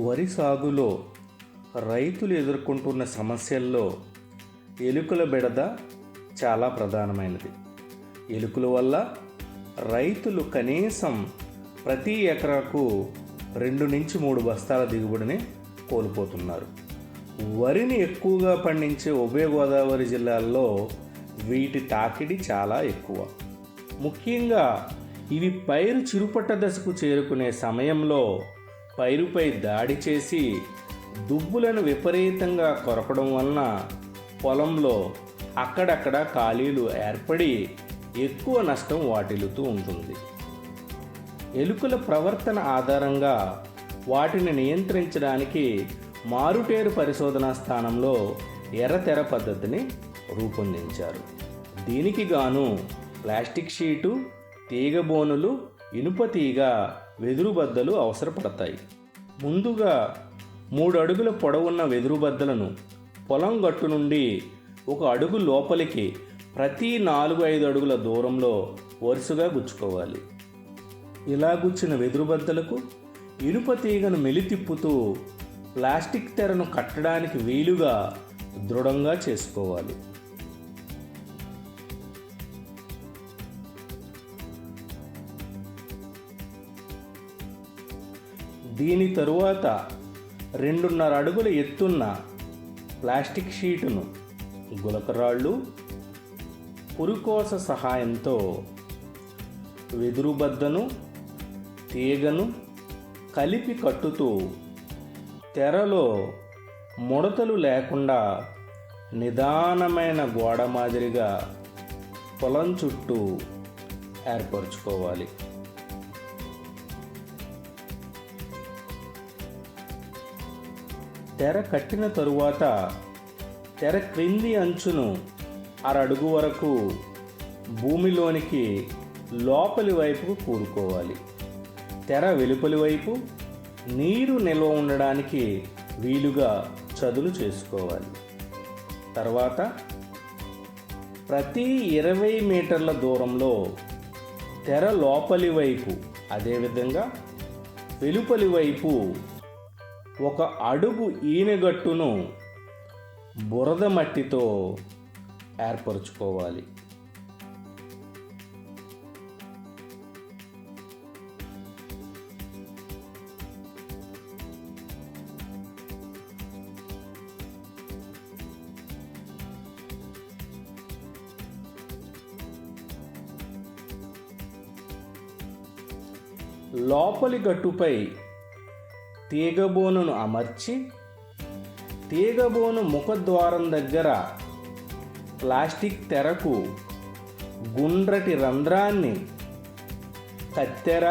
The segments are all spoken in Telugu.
వరి సాగులో రైతులు ఎదుర్కొంటున్న సమస్యల్లో ఎలుకల బెడద చాలా ప్రధానమైనది. ఎలుకల వల్ల రైతులు కనీసం ప్రతి ఎకరాకు 2 నుంచి 3 బస్తాల దిగుబడిని కోల్పోతున్నారు. వరిని ఎక్కువగా పండించే ఉభయ గోదావరి జిల్లాల్లో వీటి తాకిడి చాలా ఎక్కువ. ముఖ్యంగా ఇవి పైరు చిరుపట్ట దశకు చేరుకునే సమయంలో పైరుపై దాడి చేసి దుబ్బులను విపరీతంగా కొరకడం వలన పొలంలో అక్కడక్కడ ఖాళీలు ఏర్పడి ఎక్కువ నష్టం వాటిల్లుతూ ఉంటుంది. ఎలుకల ప్రవర్తన ఆధారంగా వాటిని నియంత్రించడానికి మారుటేరు పరిశోధనా స్థానంలో ఎర్రతెర పద్ధతిని రూపొందించారు. దీనికి గాను ప్లాస్టిక్ షీటు, తీగబోనులు, ఇనుప తీగ, వెదురు బద్దలు అవసరపడతాయి. ముందుగా 3 అడుగుల పొడవున్న వెదురు బద్దలను పొలం గట్టు నుండి 1 అడుగు లోపలికి ప్రతి 4-5 అడుగుల దూరంలో వరుసగా గుచ్చుకోవాలి. ఇలా గుచ్చిన వెదురు బద్దలకు ఇనుప తీగను మెలితిప్పుతూ ప్లాస్టిక్ తెరను కట్టడానికి వీలుగా దృఢంగా చేసుకోవాలి. దీని తరువాత 2.5 అడుగుల ఎత్తున్న ప్లాస్టిక్ షీటును గులకరాళ్ళు, పురుకోస సహాయంతో వెదురు బద్దను, తీగను కలిపి కట్టుతూ తెరలో ముడతలు లేకుండా నిదానమైన గోడ మాదిరిగా పొలం చుట్టూ ఏర్పరచుకోవాలి. తెర కట్టిన తరువాత తెర క్రింది అంచును 1/2 అడుగు వరకు భూమిలోనికి లోపలి వైపుకు కూరుకోవాలి. తెర వెలుపలి వైపు నీరు నిల్వ ఉండడానికి వీలుగా చదును చేసుకోవాలి. తర్వాత ప్రతి 20 మీటర్ల దూరంలో తెర లోపలి వైపు అదేవిధంగా వెలుపలి వైపు 1 అడుగు ఈనెగట్టును బురద మట్టితో ఏర్పరచుకోవాలి. లోపలి గట్టుపై తీగబోనును అమర్చి తీగబోను ముఖద్వారం దగ్గర ప్లాస్టిక్ తెరకు గుండ్రటి రంధ్రాన్ని కత్తెర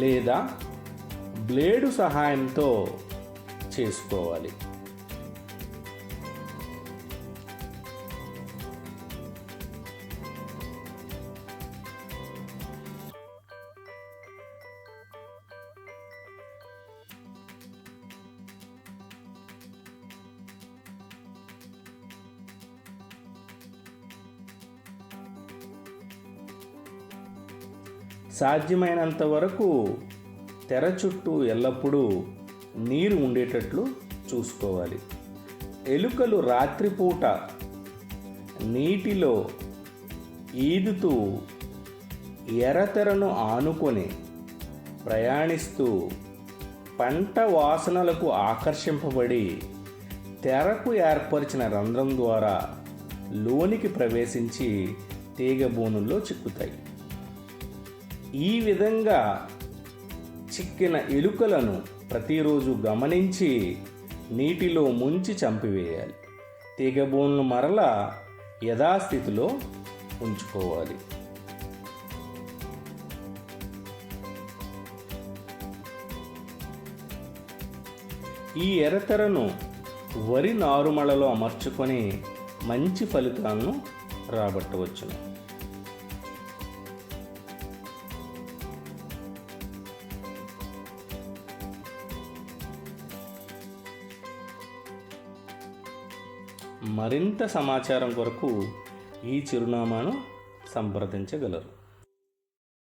లేదా బ్లేడు సహాయంతో చేసుకోవాలి. సాధ్యమైనంత వరకు తెర చుట్టూ ఎల్లప్పుడూ నీరు ఉండేటట్లు చూసుకోవాలి. ఎలుకలు రాత్రిపూట నీటిలో ఈదుతూ ఎర్రతెరను ఆనుకొని ప్రయాణిస్తూ పంట వాసనలకు ఆకర్షింపబడి తెరకు ఏర్పరిచిన రంధ్రం ద్వారా లోనికి ప్రవేశించి తీగ బోనుల్లో చిక్కుతాయి. ఈ విధంగా చిక్కిన ఎలుకలను ప్రతిరోజు గమనించి నీటిలో ముంచి చంపివేయాలి. తీగబోన్ను మరలా యథాస్థితిలో ఉంచుకోవాలి. ఈ ఎర్రతెరను వరి నారుమలలో అమర్చుకొని మంచి ఫలితాలను రాబట్టవచ్చును. మరింత సమాచారం కొరకు ఈ చిరునామాను సంప్రదించగలరు.